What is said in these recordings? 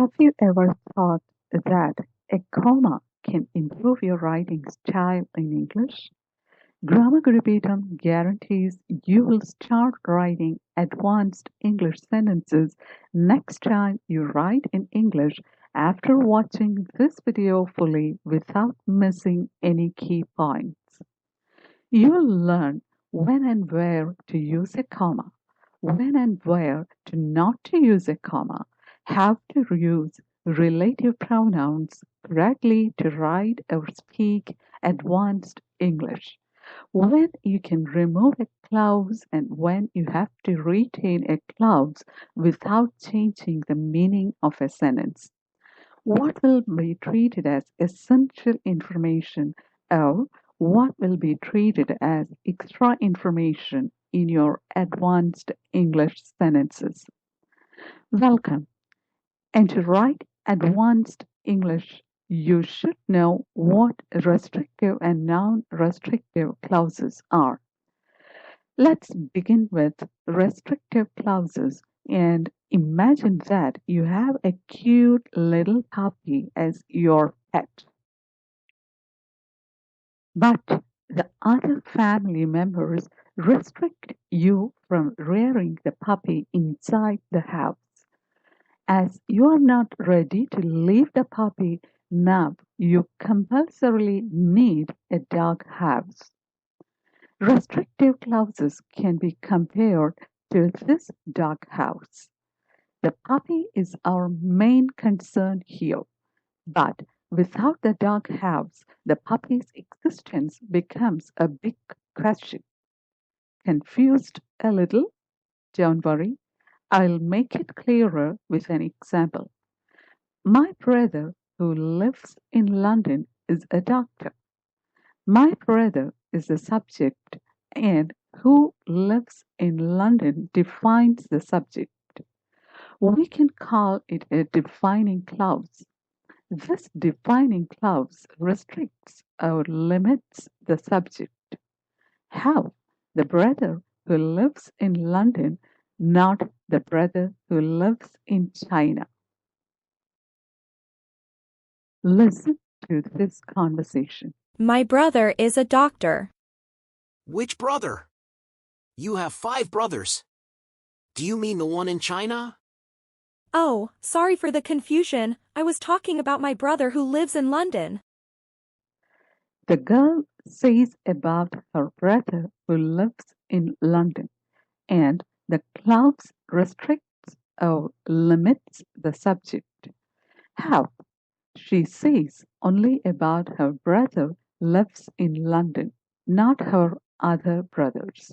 Have you ever thought that a comma can improve your writing style in English? Grammar Guru Peedom guarantees you will start writing advanced English sentences next time you write in English after watching this video fully without missing any key points. You will learn when and where to use a comma, when and where to not to use a comma, how to use relative pronouns correctly to write or speak advanced English, when you can remove a clause and when you have to retain a clause without changing the meaning of a sentence. What will be treated as essential information or what will be treated as extra information in your advanced English sentences. Welcome. And to write advanced English, you should know what restrictive and non-restrictive clauses are. Let's begin with restrictive clauses and imagine that you have a cute little puppy as your pet. But the other family members restrict you from rearing the puppy inside the house. As you are not ready to leave the puppy, now you compulsorily need a dog house. Restrictive clauses can be compared to this dog house. The puppy is our main concern here, but without the dog house, the puppy's existence becomes a big question. Confused a little? Don't worry, I'll make it clearer with an example. My brother, who lives in London, is a doctor. My brother is the subject, and who lives in London defines the subject. We can call it a defining clause. This defining clause restricts or limits the subject. How? The brother who lives in London, not the brother who lives in China. Listen to this conversation. My brother is a doctor. Which brother? You have 5 brothers. Do you mean the one in China? Oh, sorry for the confusion. I was talking about my brother who lives in London. The girl says about her brother who lives in London, and the clause restricts or limits the subject. How? She says only about her brother lives in London, not her other brothers.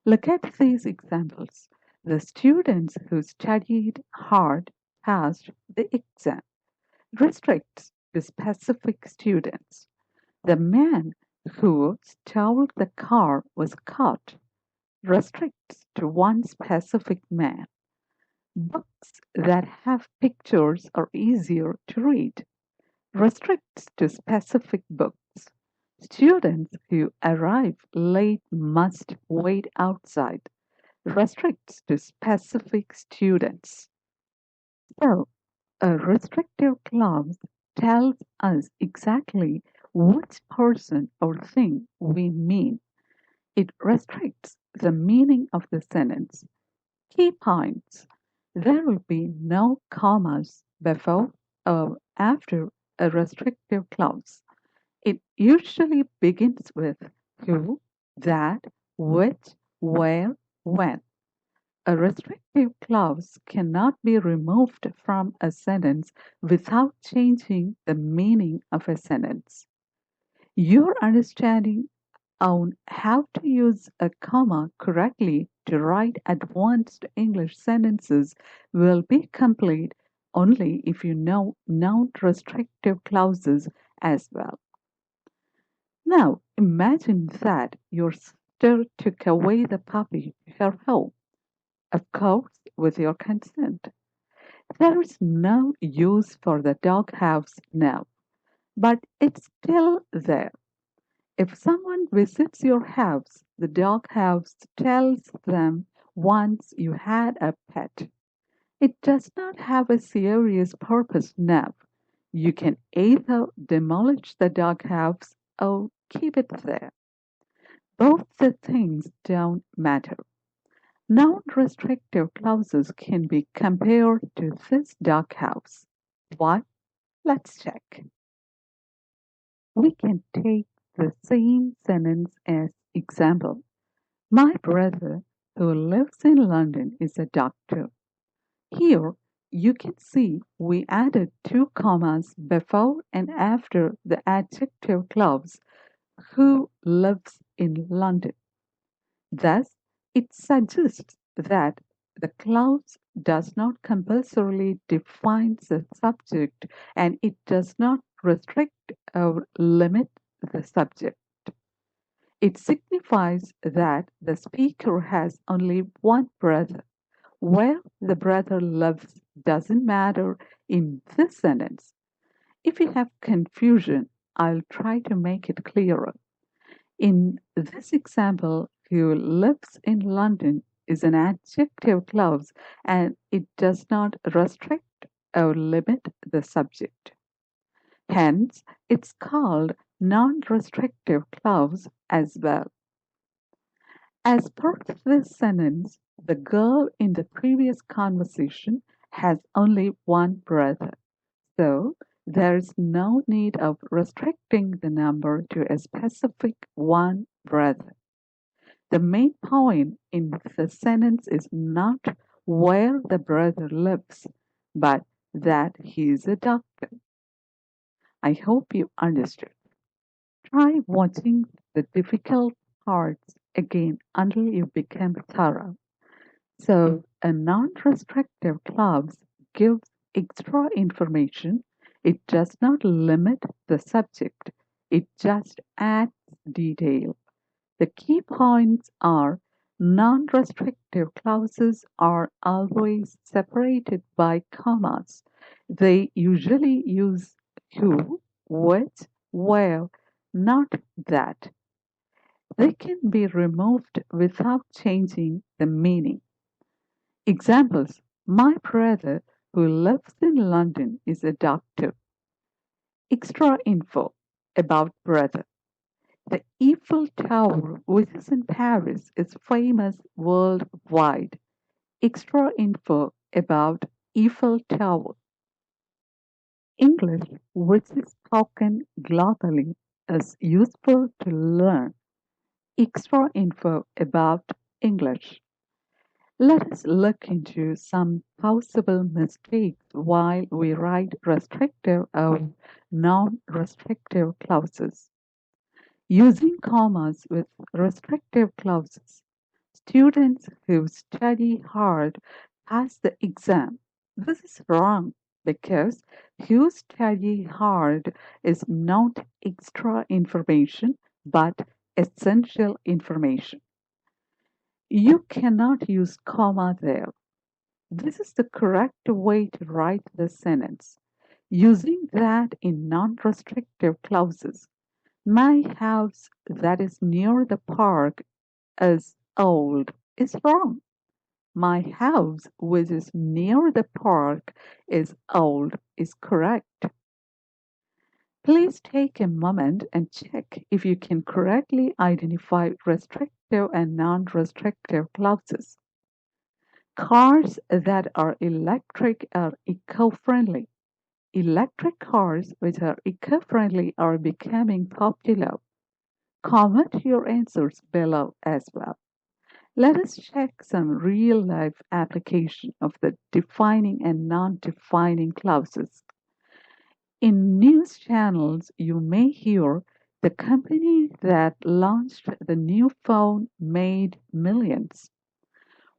Look at these examples. The students who studied hard passed the exam. Restricts to specific students. The man who stole the car was caught. Restricts to one specific man. Books that have pictures are easier to read. Restricts to specific books. Students who arrive late must wait outside. Restricts to specific students. So, a restrictive clause tells us exactly which person or thing we mean. It restricts the meaning of the sentence. Key points. There will be no commas before or after a restrictive clause. It usually begins with who, that, which, where, when. A restrictive clause cannot be removed from a sentence without changing the meaning of a sentence. Your understanding on how to use a comma correctly to write advanced English sentences will be complete only if you know non-restrictive clauses as well. Now, imagine that your sister took away the puppy to her home, of course, with your consent. There is no use for the doghouse now, but it's still there. If someone visits your house, the doghouse tells them once you had a pet. It does not have a serious purpose now. You can either demolish the doghouse or keep it there. Both the things don't matter. Non-restrictive clauses can be compared to this doghouse. Why? Let's check. We can take the same sentence as example. My brother, who lives in London, is a doctor. Here, you can see we added two commas before and after the adjective clause, who lives in London. Thus, it suggests that the clause does not compulsorily define the subject and it does not restrict or limit the subject. It signifies that the speaker has only one brother. Where the brother lives doesn't matter in this sentence. If you have confusion, I'll try to make it clearer. In this example, who lives in London is an adjective clause and it does not restrict or limit the subject. Hence, it's called non-restrictive clause as well. As per this sentence, the girl in the previous conversation has only one brother. So, there's no need of restricting the number to a specific one brother. The main point in the sentence is not where the brother lives, but that he is a doctor. I hope you understood. Try watching the difficult parts again until you become thorough. So, a non-restrictive clause gives extra information. It does not limit the subject. It just adds detail. The key points are non-restrictive clauses are always separated by commas. They usually use who, which, where, not that. They can be removed without changing the meaning. Examples: my brother, who lives in London, is a doctor. Extra info about brother. The Eiffel Tower, which is in Paris, is famous worldwide. Extra info about Eiffel Tower. English, which is spoken globally, is useful to learn. Extra info about English. Let us look into some possible mistakes while we write restrictive or non-restrictive clauses. Using commas with restrictive clauses. Students who study hard pass the exam. This is wrong because who study hard is not extra information but essential information. You cannot use comma there. This is the correct way to write the sentence. Using that in non-restrictive clauses. My house that is near the park is old is wrong. My house which is near the park is old is correct. Please take a moment and check if you can correctly identify restrictive and non-restrictive clauses. Cars that are electric are eco-friendly. Electric cars which are eco-friendly are becoming popular. Comment your answers below as well. Let us check some real-life application of the defining and non-defining clauses. In news channels, you may hear the company that launched the new phone made millions.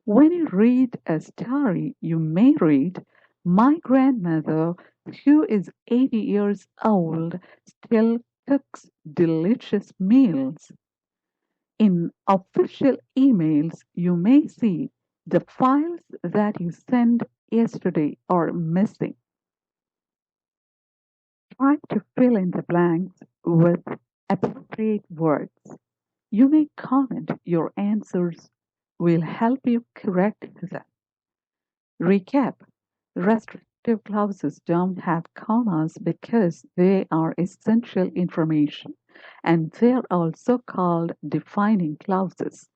When you read a story, you may read, my grandmother, who is 80 years old, still cooks delicious meals. In official emails, you may see the files that you sent yesterday are missing. Try to fill in the blanks with appropriate words. You may comment your answers. We'll help you correct them. Recap. Restrictive clauses don't have commas because they are essential information, and they are also called defining clauses.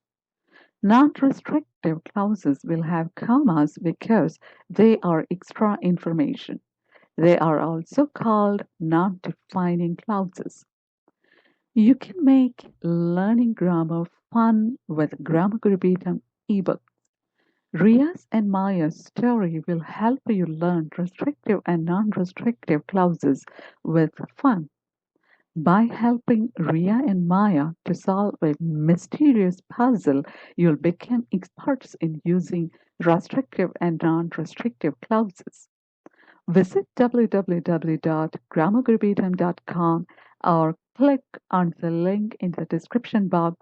Non-restrictive clauses will have commas because they are extra information. They are also called non-defining clauses. You can make learning grammar fun with Grammar Guru Peedom ebook. Ria's and Maya's story will help you learn restrictive and non-restrictive clauses with fun. By helping Ria and Maya to solve a mysterious puzzle, you'll become experts in using restrictive and non-restrictive clauses. Visit www.grammargurupeedom.com or click on the link in the description box.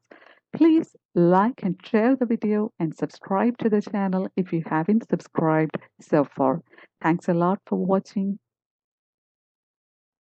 Please like and share the video and subscribe to the channel if you haven't subscribed so far. Thanks a lot for watching.